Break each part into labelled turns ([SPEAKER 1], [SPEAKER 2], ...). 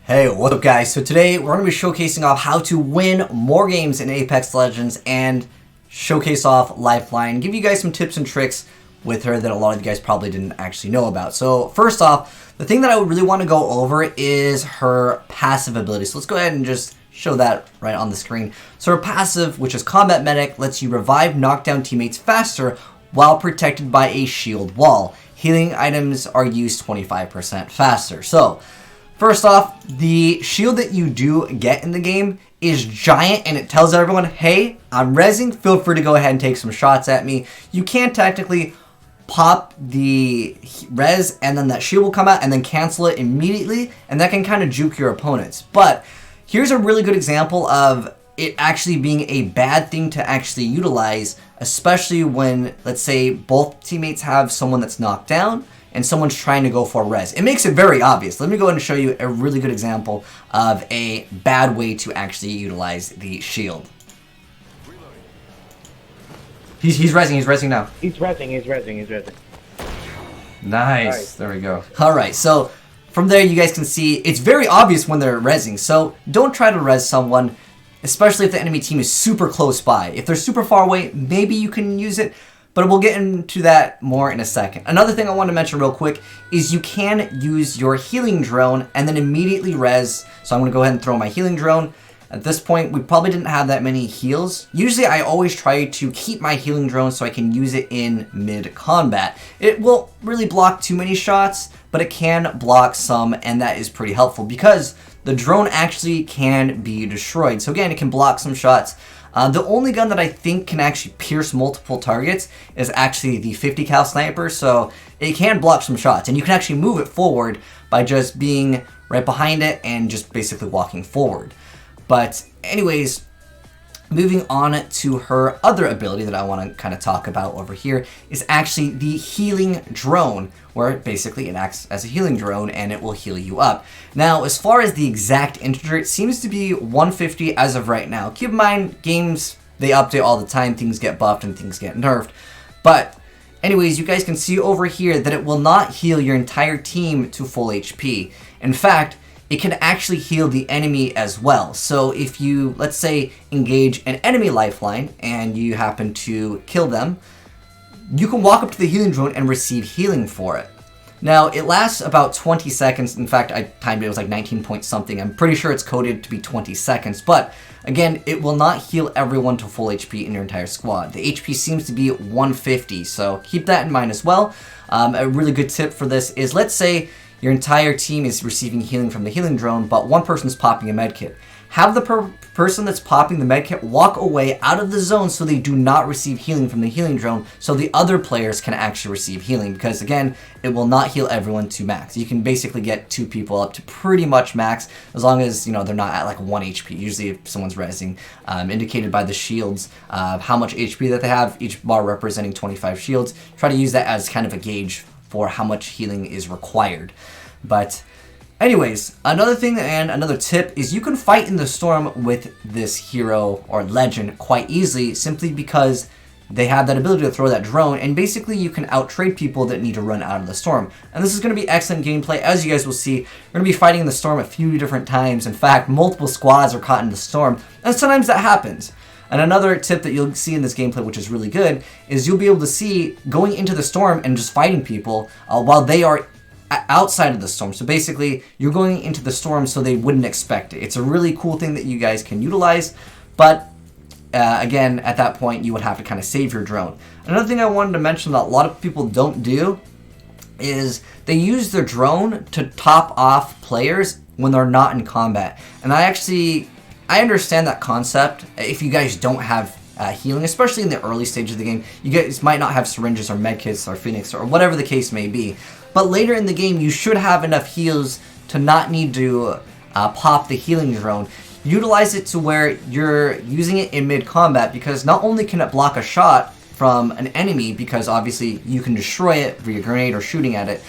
[SPEAKER 1] Hey, what's up guys? So today we're going to be showcasing off how to win more games in Apex Legends and showcase off Lifeline, give you guys some tips and tricks with her that a lot of you guys probably didn't actually know about. So first off, the thing that I would really want to go over is her passive ability. So let's go ahead and just show that right on the screen. So her passive, which is Combat Medic, lets you revive knockdown teammates faster while protected by a shield wall. Healing items are used 25% faster. So first off, the shield that you do get in the game is giant, and it tells everyone, hey, I'm rezzing, feel free to go ahead and take some shots at me. You can technically pop the res, and then that shield will come out, and then cancel it immediately, and that can kind of juke your opponents. But here's a really good example of it actually being a bad thing to actually utilize, especially when, let's say, both teammates have someone that's knocked down, and someone's trying to go for a res. It makes it very obvious. Let me go ahead and show you a really good example of a bad way to actually utilize the shield. He's rezzing now.
[SPEAKER 2] He's rezzing.
[SPEAKER 1] Nice. There we go. Alright, so from there you guys can see it's very obvious when they're rezzing. So don't try to res someone, especially if the enemy team is super close by. If they're super far away, maybe you can use it, but we'll get into that more in a second. Another thing I want to mention real quick is you can use your healing drone and then immediately res. So I'm going to go ahead and throw my healing drone. At this point, we probably didn't have that many heals. Usually I always try to keep my healing drone so I can use it in mid-combat. It won't really block too many shots, but it can block some, and that is pretty helpful because the drone actually can be destroyed. So again, it can block some shots. The only gun that I think can actually pierce multiple targets is actually the 50 cal sniper, so it can block some shots, and you can actually move it forward by just being right behind it and just basically walking forward. But anyways, moving on to her other ability that I want to kind of talk about over here is actually the healing drone, where basically it acts as a healing drone and it will heal you up. Now, as far as the exact integer, it seems to be 150 as of right now. Keep in mind, games, they update all the time, things get buffed and things get nerfed. But anyways, you guys can see over here that it will not heal your entire team to full HP. In fact, it can actually heal the enemy as well. So if you, let's say, engage an enemy lifeline and you happen to kill them, you can walk up to the healing drone and receive healing for it. Now, it lasts about 20 seconds. In fact, I timed it was like 19 point something. I'm pretty sure it's coded to be 20 seconds. But again, it will not heal everyone to full HP in your entire squad. The HP seems to be 150, so keep that in mind as well. A really good tip for this is, let's say your entire team is receiving healing from the healing drone, but one person's popping a medkit. Have the person that's popping the medkit walk away out of the zone so they do not receive healing from the healing drone, so the other players can actually receive healing, because again, it will not heal everyone to max. You can basically get 2 people up to pretty much max, as long as, you know, they're not at like 1 HP. Usually if someone's rezzing, indicated by the shields, how much HP that they have, each bar representing 25 shields. Try to use that as kind of a gauge for how much healing is required. But anyways, another thing and another tip is you can fight in the storm with this hero or legend quite easily, simply because they have that ability to throw that drone, and basically you can out-trade people that need to run out of the storm. And this is going to be excellent gameplay. As you guys will see, we're going to be fighting in the storm a few different times. In fact, multiple squads are caught in the storm, and sometimes that happens. And another tip that you'll see in this gameplay, which is really good, is you'll be able to see going into the storm and just fighting people while they are outside of the storm. So basically, you're going into the storm so they wouldn't expect it. It's a really cool thing that you guys can utilize, but again, at that point, you would have to kind of save your drone. Another thing I wanted to mention that a lot of people don't do is they use their drone to top off players when they're not in combat. And I understand that concept. If you guys don't have healing, especially in the early stage of the game, you guys might not have syringes or medkits or Phoenix or whatever the case may be. But later in the game, you should have enough heals to not need to pop the healing drone. Utilize it to where you're using it in mid-combat, because not only can it block a shot from an enemy, because obviously you can destroy it via grenade or shooting at it,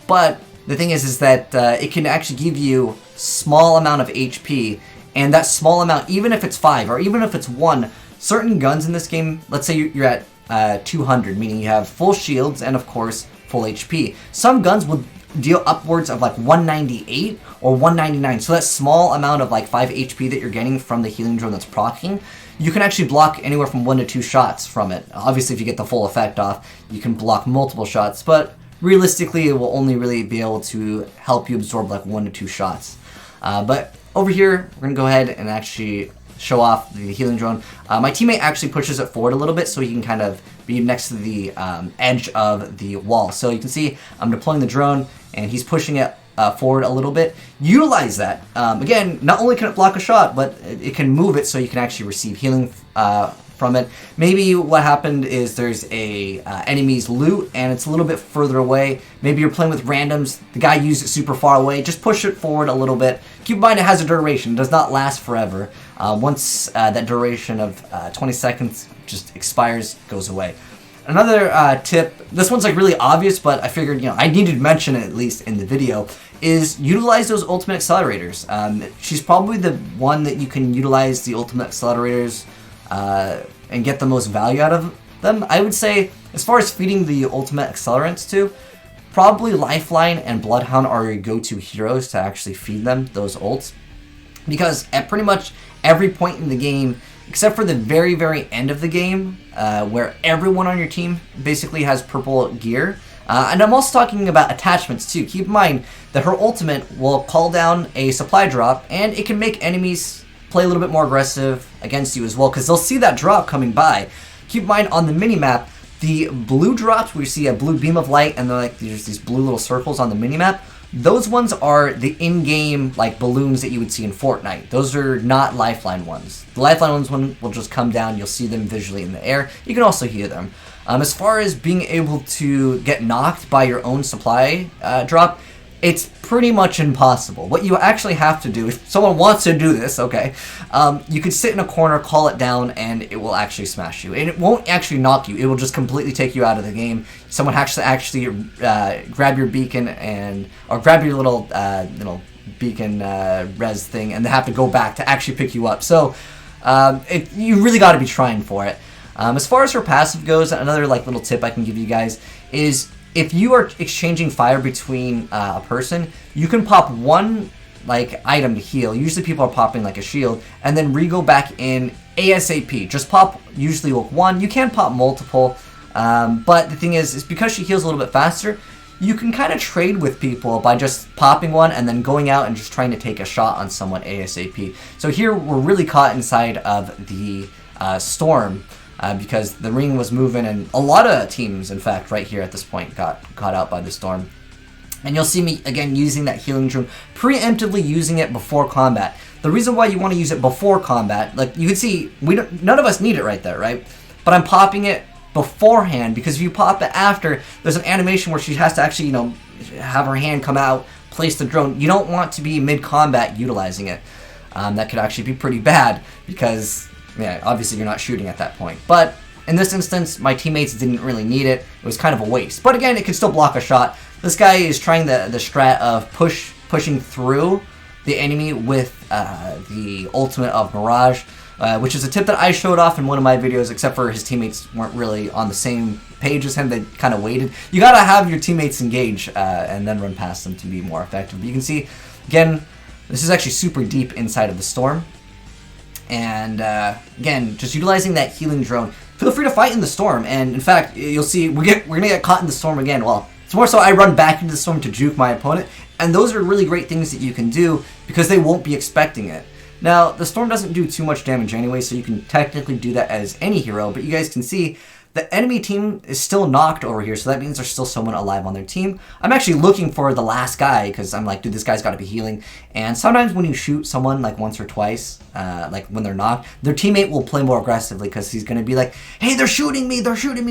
[SPEAKER 1] but the thing is that it can actually give you small amount of HP, and that small amount, even if it's 5 or even if it's 1, certain guns in this game, let's say you're at 200, meaning you have full shields and of course full HP. Some guns will deal upwards of like 198 or 199. So that small amount of like 5 HP that you're getting from the healing drone that's proccing, you can actually block anywhere from 1 to 2 shots from it. Obviously, if you get the full effect off, you can block multiple shots, but realistically, it will only really be able to help you absorb like 1 to 2 shots. But over here, we're going to go ahead and actually show off the healing drone. My teammate actually pushes it forward a little bit so he can kind of be next to the edge of the wall. So you can see I'm deploying the drone and he's pushing it forward a little bit. Utilize that. Again, not only can it block a shot, but it can move it so you can actually receive healing from it. Maybe what happened is there's a enemy's loot and it's a little bit further away. Maybe you're playing with randoms, the guy used it super far away. Just push it forward a little bit. Keep in mind it has a duration, it does not last forever. Once that duration of 20 seconds just expires, goes away. Another tip, this one's like really obvious, but I figured, you know, I needed to mention it at least in the video, is utilize those ultimate accelerators. She's probably the one that you can utilize the ultimate accelerators and get the most value out of them. I would say, as far as feeding the ultimate accelerants to, probably Lifeline and Bloodhound are your go-to heroes to actually feed them those ults. Because at pretty much every point in the game, except for the very, very end of the game, where everyone on your team basically has purple gear. And I'm also talking about attachments too. Keep in mind that her ultimate will call down a supply drop, and it can make enemies play a little bit more aggressive against you as well, because they'll see that drop coming by. Keep in mind on the minimap, the blue drops where you see a blue beam of light and then like there's these blue little circles on the minimap, those ones are the in-game like balloons that you would see in Fortnite. Those are not Lifeline ones. The Lifeline ones will just come down, you'll see them visually in the air. You can also hear them. As far as being able to get knocked by your own supply drop, it's pretty much impossible. What you actually have to do, if someone wants to do this, okay, you could sit in a corner, call it down, and it will actually smash you. And it won't actually knock you. It will just completely take you out of the game. Someone has to actually grab your beacon or grab your little beacon res thing, and they have to go back to actually pick you up. So you really got to be trying for it. As far as her passive goes, another like little tip I can give you guys is, if you are exchanging fire between a person, you can pop one like item to heal. Usually people are popping like a shield, and then re-go back in ASAP. Just pop usually with one. You can pop multiple, but the thing is because she heals a little bit faster, you can kind of trade with people by just popping one and then going out and just trying to take a shot on someone ASAP. So here we're really caught inside of the storm. Because the ring was moving, and a lot of teams, in fact, right here at this point got caught out by the storm. And you'll see me, again, using that healing drone, preemptively using it before combat. The reason why you want to use it before combat, like you can see, none of us need it right there, right? But I'm popping it beforehand, because if you pop it after, there's an animation where she has to actually, have her hand come out, place the drone. You don't want to be mid-combat utilizing it. That could actually be pretty bad, because yeah, obviously you're not shooting at that point. But in this instance, my teammates didn't really need it. It was kind of a waste. But again, it can still block a shot. This guy is trying the strat of pushing through the enemy with the ultimate of Mirage, which is a tip that I showed off in one of my videos, except for his teammates weren't really on the same page as him. They kind of waited. You gotta have your teammates engage and then run past them to be more effective. But you can see, again, this is actually super deep inside of the storm. And again, just utilizing that healing drone. Feel free to fight in the storm, and in fact, you'll see we're gonna get caught in the storm again. Well, it's more so I run back into the storm to juke my opponent, and those are really great things that you can do because they won't be expecting it. Now, the storm doesn't do too much damage anyway, so you can technically do that as any hero, but you guys can see the enemy team is still knocked over here, so that means there's still someone alive on their team. I'm actually looking for the last guy, because I'm like, dude, this guy's got to be healing. And sometimes when you shoot someone like once or twice, like when they're knocked, their teammate will play more aggressively, because he's going to be like, hey, they're shooting me,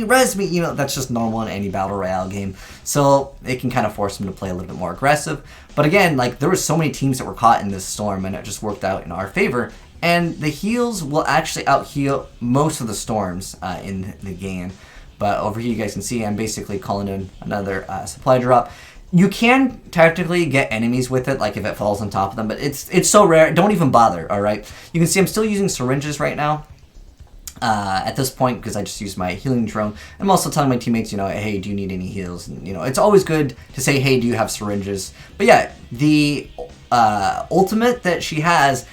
[SPEAKER 1] res me. That's just normal in any Battle Royale game. So it can kind of force them to play a little bit more aggressive. But again, like there were so many teams that were caught in this storm, and it just worked out in our favor. And the heals will actually out-heal most of the storms in the game. But over here you guys can see I'm basically calling in another supply drop. You can technically get enemies with it, like if it falls on top of them, but it's so rare, don't even bother, alright? You can see I'm still using syringes right now. at this point, because I just used my healing drone. I'm also telling my teammates, you know, hey, do you need any heals? And, you know, it's always good to say, hey, do you have syringes? But yeah, the ultimate that she has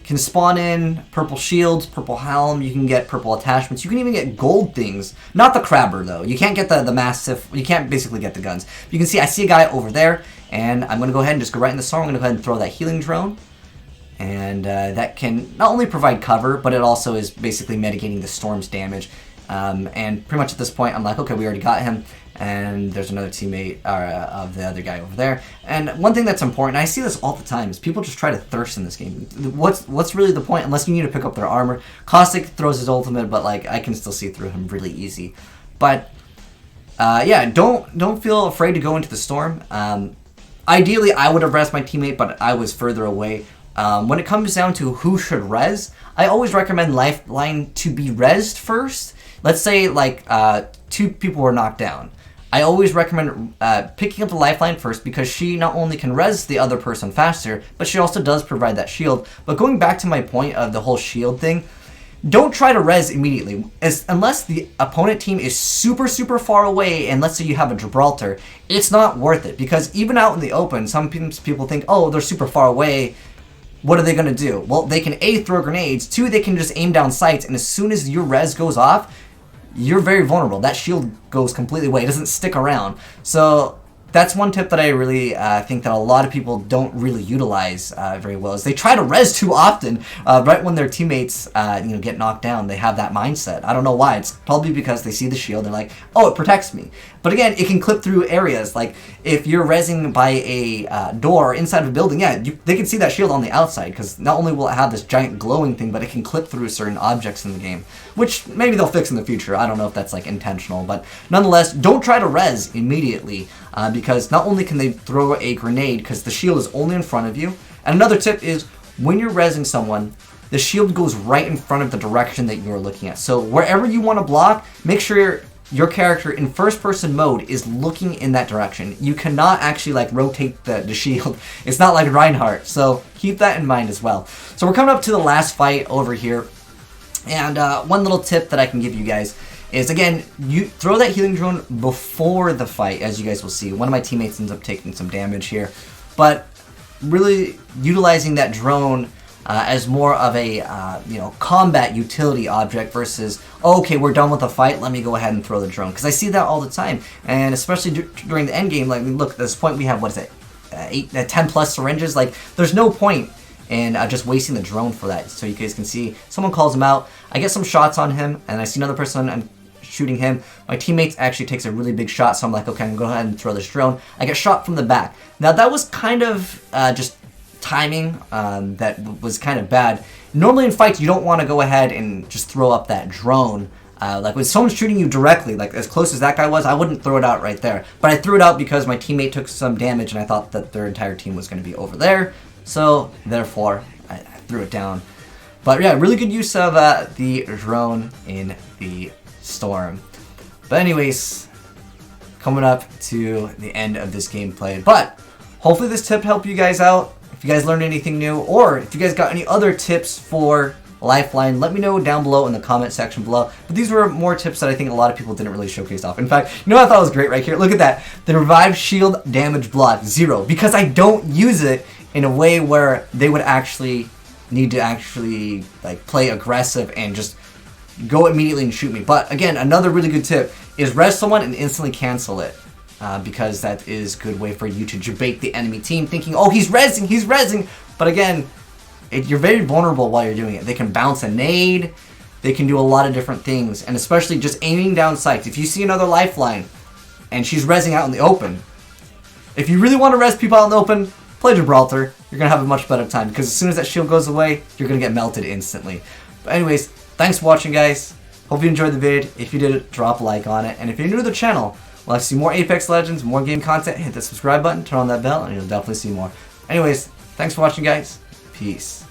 [SPEAKER 1] can spawn in purple shields, purple helm, you can get purple attachments, you can even get gold things. Not the crabber though, you can't get the massive, you can't basically get the guns. You can see, I see a guy over there, and I'm going to go ahead and just go right in the storm. I'm going to go ahead and throw that healing drone. And that can not only provide cover, but it also is basically mitigating the storm's damage. And pretty much at this point, I'm like, okay, we already got him. And there's another teammate of the other guy over there. And one thing that's important, I see this all the time, is people just try to thirst in this game. What's really the point, unless you need to pick up their armor? Caustic throws his ultimate, but like I can still see through him really easy. But yeah, don't feel afraid to go into the storm. Ideally, I would have rezzed my teammate, but I was further away. When it comes down to who should res, I always recommend Lifeline to be rezzed first. Let's say like 2 people were knocked down. I always recommend picking up the Lifeline first, because she not only can res the other person faster, but she also does provide that shield. But going back to my point of the whole shield thing, don't try to res immediately, unless the opponent team is super far away, and let's say you have a Gibraltar, it's not worth it, because even out in the open, some people think, oh, they're super far away, what are they going to do? Well, they can A, throw grenades, 2, they can just aim down sights, and as soon as your res goes off, you're very vulnerable. That shield goes completely away. It doesn't stick around. So that's one tip that I really think that a lot of people don't really utilize very well, is they try to res too often. Right when their teammates get knocked down, they have that mindset. I don't know why. It's probably because they see the shield, they're like, oh, it protects me. But again, it can clip through areas. Like if you're rezzing by a door inside of a building, yeah, they can see that shield on the outside, because not only will it have this giant glowing thing, but it can clip through certain objects in the game, which maybe they'll fix in the future. I don't know if that's like intentional, but nonetheless, don't try to res immediately, because not only can they throw a grenade, because the shield is only in front of you, and another tip is when you're rezzing someone, the shield goes right in front of the direction that you're looking at. So wherever you want to block, make sure your character in first-person mode is looking in that direction. You cannot actually like rotate the shield. It's not like Reinhardt, so keep that in mind as well. So we're coming up to the last fight over here, and one little tip that I can give you guys is, again, you throw that healing drone before the fight, as you guys will see. One of my teammates ends up taking some damage here, but really utilizing that drone as more of a combat utility object versus, oh, okay, we're done with the fight, let me go ahead and throw the drone, because I see that all the time, and especially during the end game. Like, look, at this point we have, what is it, 10 plus syringes. Like, there's no point in just wasting the drone for that. So you guys can see someone calls him out, I get some shots on him, and I see another person, I'm shooting him. My teammate actually takes a really big shot, so I'm like, okay, I'm going to go ahead and throw this drone. I get shot from the back. Now that was kind of just timing that was kind of bad. Normally in fights, you don't want to go ahead and just throw up that drone. Like when someone's shooting you directly, like as close as that guy was, I wouldn't throw it out right there. But I threw it out because my teammate took some damage, and I thought that their entire team was going to be over there. So therefore, I threw it down. But yeah, really good use of the drone in the storm. But anyways, coming up to the end of this gameplay. But hopefully this tip helped you guys out. If you guys learned anything new, or if you guys got any other tips for Lifeline, let me know down below in the comment section below. But these were more tips that I think a lot of people didn't really showcase off. In fact, you know what I thought was great right here? Look at that. The revived shield damage block, 0. Because I don't use it in a way where they would actually need to actually like play aggressive and just go immediately and shoot me. But again, another really good tip is res someone and instantly cancel it. Because that is a good way for you to debate the enemy team, thinking, oh, he's rezzing. But again, you're very vulnerable while you're doing it. They can bounce a nade, they can do a lot of different things, and especially just aiming down sights. If you see another Lifeline and she's rezzing out in the open, if you really want to res people out in the open, play Gibraltar. You're going to have a much better time, because as soon as that shield goes away, you're going to get melted instantly. But anyways, thanks for watching, guys. Hope you enjoyed the vid. If you did, drop a like on it. And if you're new to the channel, well, I see more Apex Legends, more game content, hit the subscribe button, turn on that bell, and you'll definitely see more. Anyways, thanks for watching, guys. Peace.